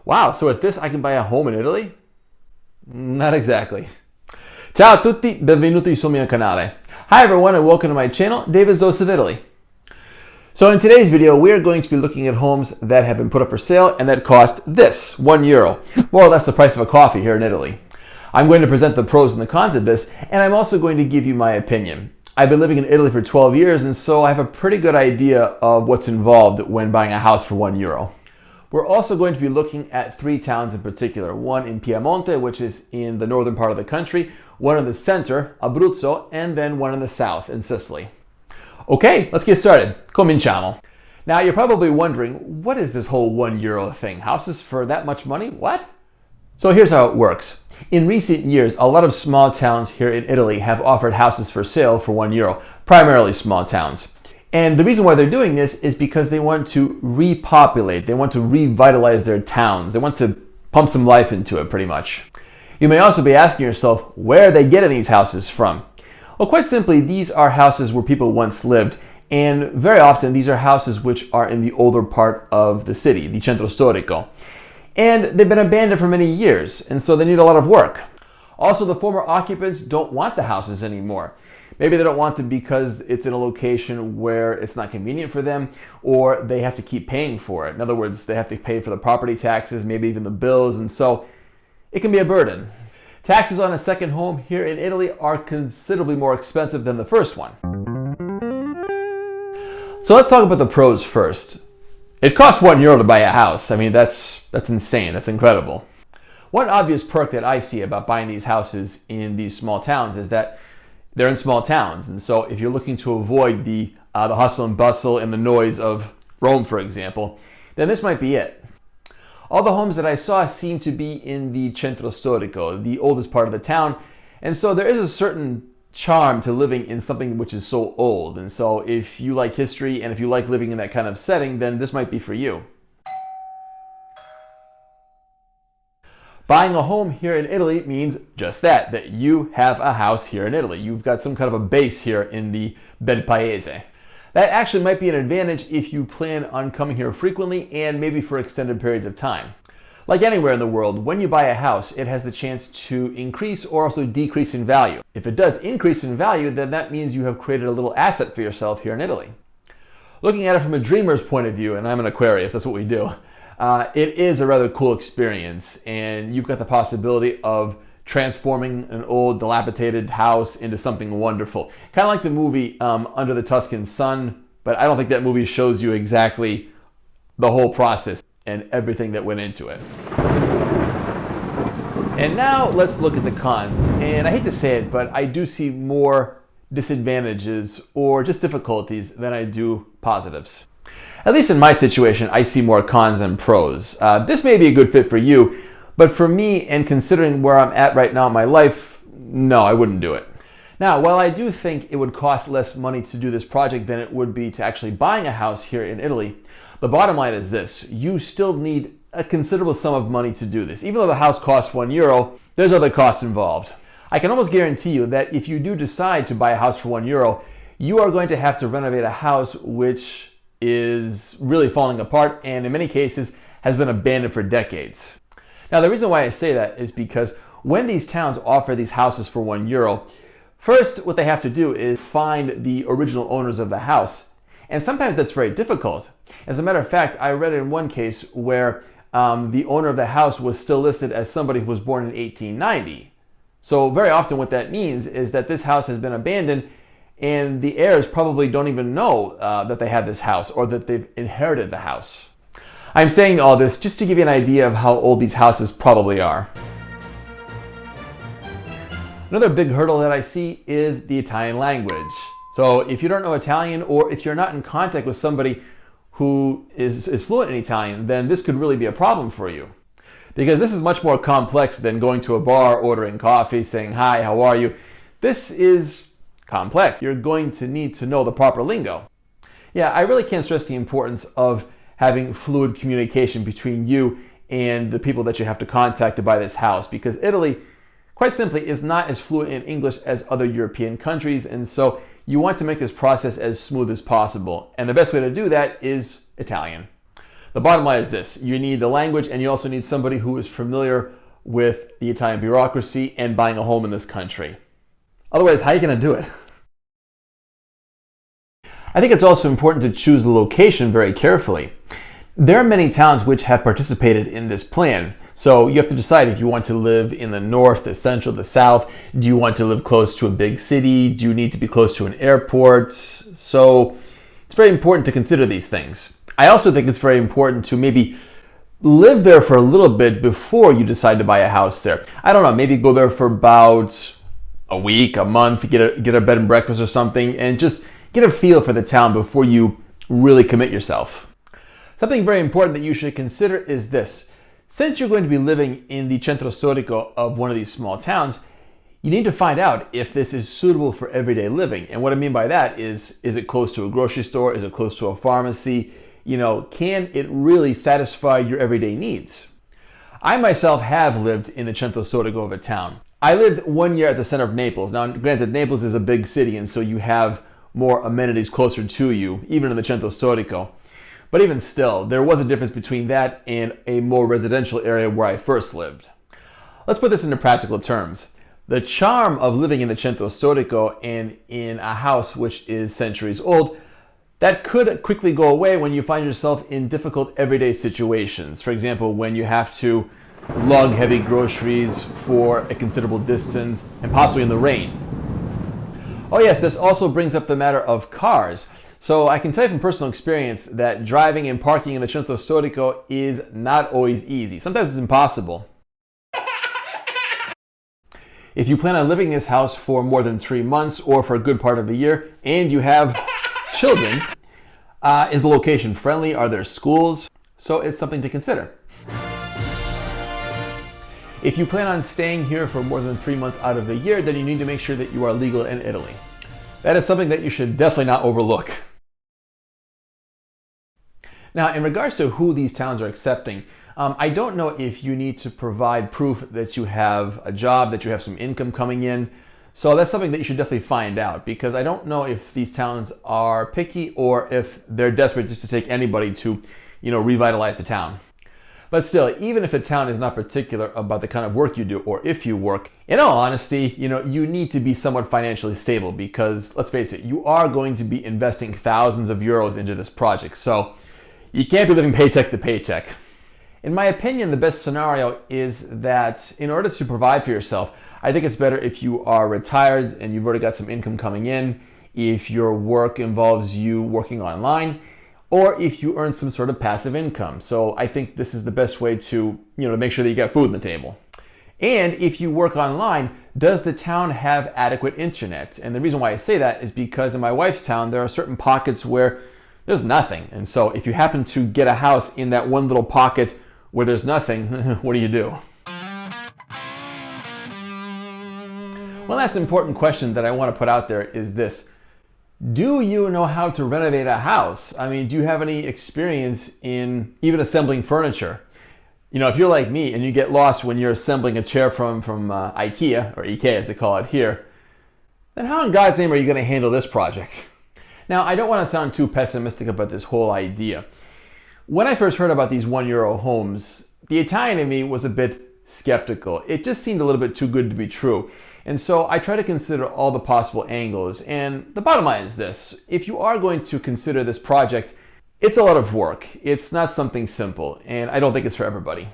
Wow, so with this I can buy a home in Italy? Not exactly. Ciao a tutti, benvenuti sul mio canale. Hi everyone and welcome to my channel, David Zos of Italy. So in today's video, we are going to be looking at homes that have been put up for sale and that cost this, €1. More or less the price of a coffee here in Italy. I'm going to present the pros and the cons of this, and I'm also going to give you my opinion. I've been living in Italy for 12 years, and so I have a pretty good idea of what's involved when buying a house for €1. We're also going to be looking at three towns in particular. One in Piemonte, which is in the northern part of the country, one in the center, Abruzzo, and then one in the south, in Sicily. Okay, let's get started. Cominciamo. Now, you're probably wondering, what is this whole €1 thing? Houses for that much money? What? So here's how it works. In recent years, a lot of small towns here in Italy have offered houses for sale for €1, primarily small towns. And the reason why they're doing this is because they want to repopulate, they want to revitalize their towns, they want to pump some life into it pretty much. You may also be asking yourself, where are they getting these houses from? Well, quite simply, these are houses where people once lived, and very often these are houses which are in the older part of the city, the centro storico. And they've been abandoned for many years, and so they need a lot of work. Also, the former occupants don't want the houses anymore. Maybe they don't want them because it's in a location where it's not convenient for them, or they have to keep paying for it. In other words, they have to pay for the property taxes, maybe even the bills, and so it can be a burden. Taxes on a second home here in Italy are considerably more expensive than the first one. So let's talk about the pros first. It costs €1 to buy a house. I mean, that's insane. That's incredible. One obvious perk that I see about buying these houses in these small towns is that they're in small towns. And so if you're looking to avoid the hustle and bustle and the noise of Rome, for example, then this might be it. All the homes that I saw seem to be in the centro storico, the oldest part of the town. And so there is a certain charm to living in something which is so old. And so if you like history and if you like living in that kind of setting, then this might be for you. Buying a home here in Italy means just that you have a house here in Italy. You've got some kind of a base here in the bel paese. That actually might be an advantage if you plan on coming here frequently and maybe for extended periods of time. Like anywhere in the world, when you buy a house, it has the chance to increase or also decrease in value. If it does increase in value, then that means you have created a little asset for yourself here in Italy. Looking at it from a dreamer's point of view, and I'm an Aquarius, that's what we do, it is a rather cool experience, and you've got the possibility of transforming an old dilapidated house into something wonderful. Kind of like the movie Under the Tuscan Sun, but I don't think that movie shows you exactly the whole process and everything that went into it. And now let's look at the cons. And I hate to say it, but I do see more disadvantages or just difficulties than I do positives. At least in my situation, I see more cons than pros. This may be a good fit for you, but for me, and considering where I'm at right now in my life, no, I wouldn't do it. Now, while I do think it would cost less money to do this project than it would be to actually buying a house here in Italy, the bottom line is this: you still need a considerable sum of money to do this. Even though the house costs €1, there's other costs involved. I can almost guarantee you that if you do decide to buy a house for €1, you are going to have to renovate a house which is really falling apart and in many cases has been abandoned for decades. Now, the reason why I say that is because when these towns offer these houses for €1, first what they have to do is find the original owners of the house. And sometimes that's very difficult. As a matter of fact, I read in one case where the owner of the house was still listed as somebody who was born in 1890. So very often what that means is that this house has been abandoned and the heirs probably don't even know that they have this house or that they've inherited the house. I'm saying all this just to give you an idea of how old these houses probably are. Another big hurdle that I see is the Italian language. So if you don't know Italian, or if you're not in contact with somebody who is fluent in Italian, then this could really be a problem for you. Because this is much more complex than going to a bar, ordering coffee, saying, "Hi, how are you?" This is complex. You're going to need to know the proper lingo. Yeah, I really can't stress the importance of having fluid communication between you and the people that you have to contact to buy this house, because Italy, quite simply, is not as fluent in English as other European countries, and so you want to make this process as smooth as possible. And the best way to do that is Italian. The bottom line is this: you need the language, and you also need somebody who is familiar with the Italian bureaucracy and buying a home in this country. Otherwise, how are you going to do it? I think it's also important to choose the location very carefully. There are many towns which have participated in this plan, so you have to decide if you want to live in the north, the central, the south. Do you want to live close to a big city? Do you need to be close to an airport? So it's very important to consider these things. I also think it's very important to maybe live there for a little bit before you decide to buy a house there. I don't know, maybe go there for about a week, a month, get a bed and breakfast or something, and just get a feel for the town before you really commit yourself. Something very important that you should consider is this. Since you're going to be living in the centro storico of one of these small towns, you need to find out if this is suitable for everyday living. And what I mean by that is it close to a grocery store? Is it close to a pharmacy? Can it really satisfy your everyday needs? I myself have lived in the centro storico of a town. I lived 1 year at the center of Naples. Now, granted, Naples is a big city, and so you have more amenities closer to you, even in the centro storico. But even still, there was a difference between that and a more residential area where I first lived. Let's put this into practical terms. The charm of living in the centro storico and in a house which is centuries old, that could quickly go away when you find yourself in difficult everyday situations. For example, when you have to lug heavy groceries for a considerable distance and possibly in the rain. Oh yes, this also brings up the matter of cars. So I can tell you from personal experience that driving and parking in the centro storico is not always easy. Sometimes it's impossible. If you plan on living in this house for more than 3 months or for a good part of the year, and you have children, is the location friendly? Are there schools? So it's something to consider. If you plan on staying here for more than 3 months out of the year, then you need to make sure that you are legal in Italy. That is something that you should definitely not overlook. Now, in regards to who these towns are accepting, I don't know if you need to provide proof that you have a job, that you have some income coming in. So that's something that you should definitely find out, because I don't know if these towns are picky or if they're desperate just to take anybody to, revitalize the town. But still, even if a town is not particular about the kind of work you do, or if you work, in all honesty, you need to be somewhat financially stable, because let's face it, you are going to be investing thousands of euros into this project. So you can't be living paycheck to paycheck. In my opinion, the best scenario is that in order to provide for yourself, I think it's better if you are retired and you've already got some income coming in, if your work involves you working online, or if you earn some sort of passive income. So I think this is the best way to, to make sure that you got food on the table. And if you work online, does the town have adequate internet? And the reason why I say that is because in my wife's town, there are certain pockets where there's nothing. And so if you happen to get a house in that one little pocket where there's nothing, what do you do? One last important question that I want to put out there is this. Do you know how to renovate a house? I mean, do you have any experience in even assembling furniture? If you're like me and you get lost when you're assembling a chair from IKEA, or IKEA as they call it here, then how in God's name are you going to handle this project? Now, I don't want to sound too pessimistic about this whole idea. When I first heard about these €1 homes, the Italian in me was a bit skeptical. It just seemed a little bit too good to be true. And so I try to consider all the possible angles. And the bottom line is this. If you are going to consider this project, it's a lot of work. It's not something simple, and I don't think it's for everybody.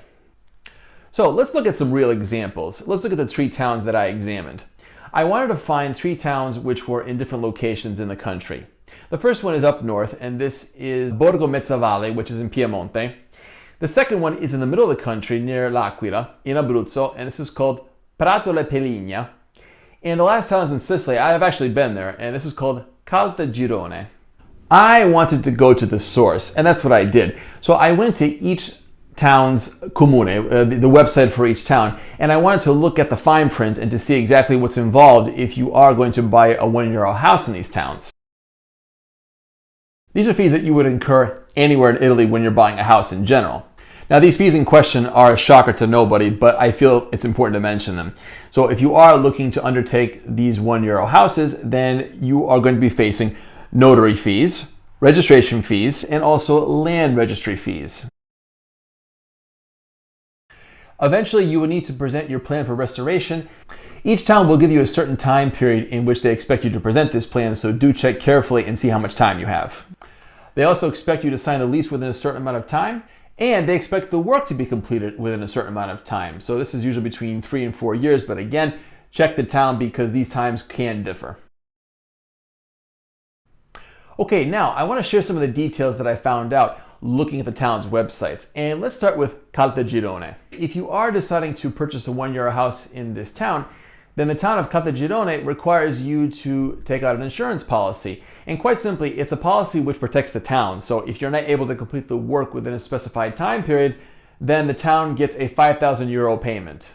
So let's look at some real examples. Let's look at the 3 towns that I examined. I wanted to find 3 towns which were in different locations in the country. The first one is up north, and this is Borgomezzavalle, which is in Piemonte. The second one is in the middle of the country near L'Aquila, in Abruzzo, and this is called Pratola Peligna. And the last town is in Sicily. I've actually been there, and this is called Caltagirone. I wanted to go to the source, and that's what I did. So I went to each town's comune, the website for each town, and I wanted to look at the fine print and to see exactly what's involved if you are going to buy a €1 house in these towns. These are fees that you would incur anywhere in Italy when you're buying a house in general. Now, these fees in question are a shocker to nobody, but I feel it's important to mention them. So if you are looking to undertake these €1 houses, then you are going to be facing notary fees, registration fees, and also land registry fees. Eventually, you will need to present your plan for restoration. Each town will give you a certain time period in which they expect you to present this plan, so do check carefully and see how much time you have. They also expect you to sign the lease within a certain amount of time, and they expect the work to be completed within a certain amount of time. So this is usually between 3 and 4 years, but again, check the town because these times can differ. Okay, now I want to share some of the details that I found out looking at the town's websites. And let's start with Caltagirone. If you are deciding to purchase a €1 house in this town, then the town of Caltagirone requires you to take out an insurance policy. And quite simply, it's a policy which protects the town. So if you're not able to complete the work within a specified time period, then the town gets a €5,000 payment.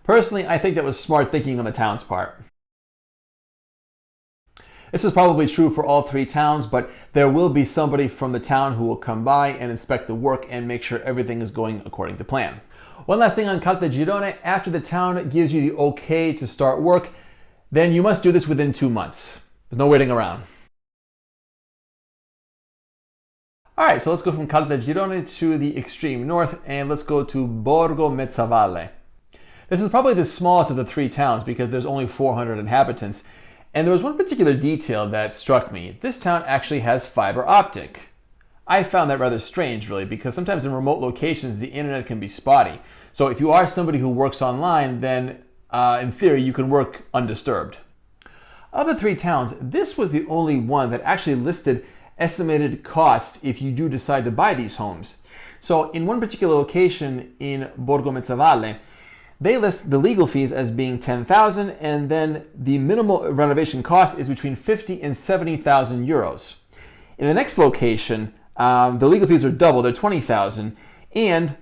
Personally, I think that was smart thinking on the town's part. This is probably true for all 3 towns, but there will be somebody from the town who will come by and inspect the work and make sure everything is going according to plan. One last thing on Caltagirone, after the town gives you the okay to start work, then you must do this within 2 months. There's no waiting around. Alright, so let's go from Caltagirone to the extreme north and let's go to Borgomezzavalle. This is probably the smallest of the 3 towns because there's only 400 inhabitants. And there was one particular detail that struck me. This town actually has fiber optic. I found that rather strange, really, because sometimes in remote locations, the internet can be spotty. So if you are somebody who works online, then in theory, you can work undisturbed. Of the 3 towns, this was the only one that actually listed estimated costs if you do decide to buy these homes. So in one particular location in Borgomezzavalle, they list the legal fees as being $10,000, and then the minimal renovation cost is between 50 and 70,000 euros. In the next location, the legal fees are double, they're 20,000, and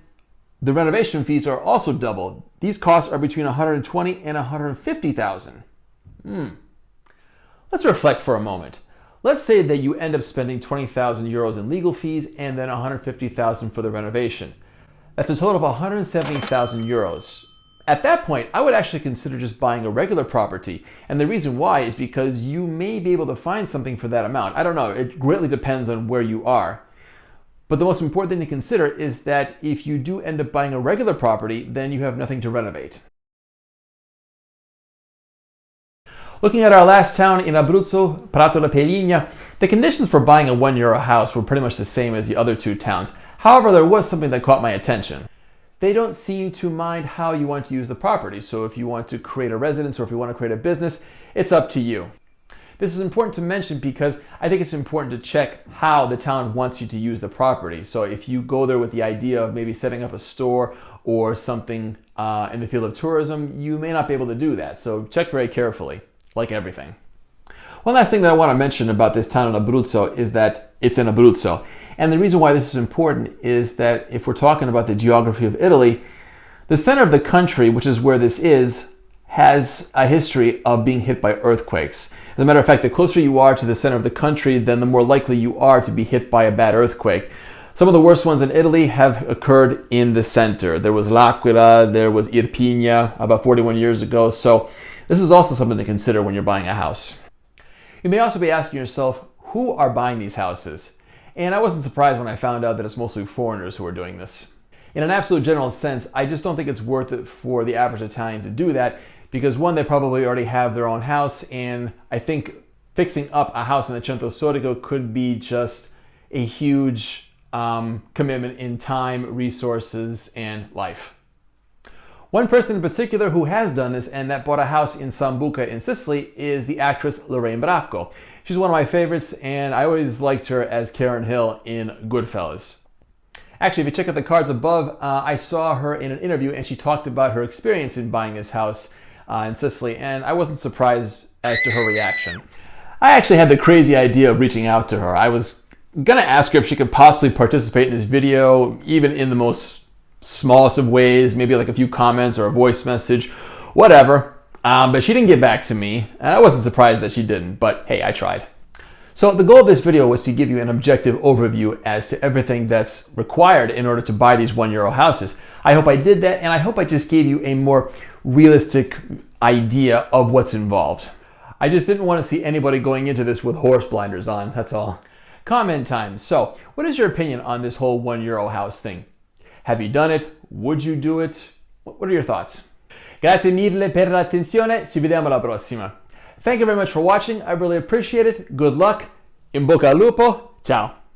the renovation fees are also double. These costs are between 120 and 150,000. Let's reflect for a moment. Let's say that you end up spending 20,000 euros in legal fees and then 150,000 for the renovation. That's a total of 170,000 euros. At that point, I would actually consider just buying a regular property. And the reason why is because you may be able to find something for that amount. I don't know, it greatly depends on where you are. But the most important thing to consider is that if you do end up buying a regular property, then you have nothing to renovate. Looking at our last town in Abruzzo, Pratola Peligna, the conditions for buying a €1 house were pretty much the same as the other 2 towns. However, there was something that caught my attention. They don't seem to mind how you want to use the property. So if you want to create a residence or if you want to create a business, it's up to you. This is important to mention because I think it's important to check how the town wants you to use the property. So if you go there with the idea of maybe setting up a store or something in the field of tourism, you may not be able to do that. So check very carefully, like everything. One last thing that I want to mention about this town in Abruzzo is that it's in Abruzzo. And the reason why this is important is that if we're talking about the geography of Italy, the center of the country, which is where this is, has a history of being hit by earthquakes. As a matter of fact, the closer you are to the center of the country, then the more likely you are to be hit by a bad earthquake. Some of the worst ones in Italy have occurred in the center. There was L'Aquila, there was Irpinia about 41 years ago. So this is also something to consider when you're buying a house. You may also be asking yourself, who are buying these houses? And I wasn't surprised when I found out that it's mostly foreigners who are doing this. In an absolute general sense, I just don't think it's worth it for the average Italian to do that because one, they probably already have their own house, and I think fixing up a house in the centro storico could be just a huge commitment in time, resources, and life. One person in particular who has done this and that bought a house in Sambuca in Sicily is the actress Lorraine Bracco. She's one of my favorites, and I always liked her as Karen Hill in Goodfellas. Actually, if you check out the cards above, I saw her in an interview and she talked about her experience in buying this house in Sicily, and I wasn't surprised as to her reaction. I actually had the crazy idea of reaching out to her. I was gonna ask her if she could possibly participate in this video, even in the most smallest of ways, maybe like a few comments or a voice message, whatever. But she didn't get back to me, and I wasn't surprised that she didn't, but hey, I tried. So the goal of this video was to give you an objective overview as to everything that's required in order to buy these €1 houses. I hope I did that, and I hope I just gave you a more realistic idea of what's involved. I just didn't want to see anybody going into this with horse blinders on, that's all. Comment time. So, what is your opinion on this whole €1 house thing? Have you done it? Would you do it? What are your thoughts? Grazie mille per l'attenzione, ci vediamo alla prossima. Thank you very much for watching, I really appreciate it. Good luck, in bocca al lupo, ciao.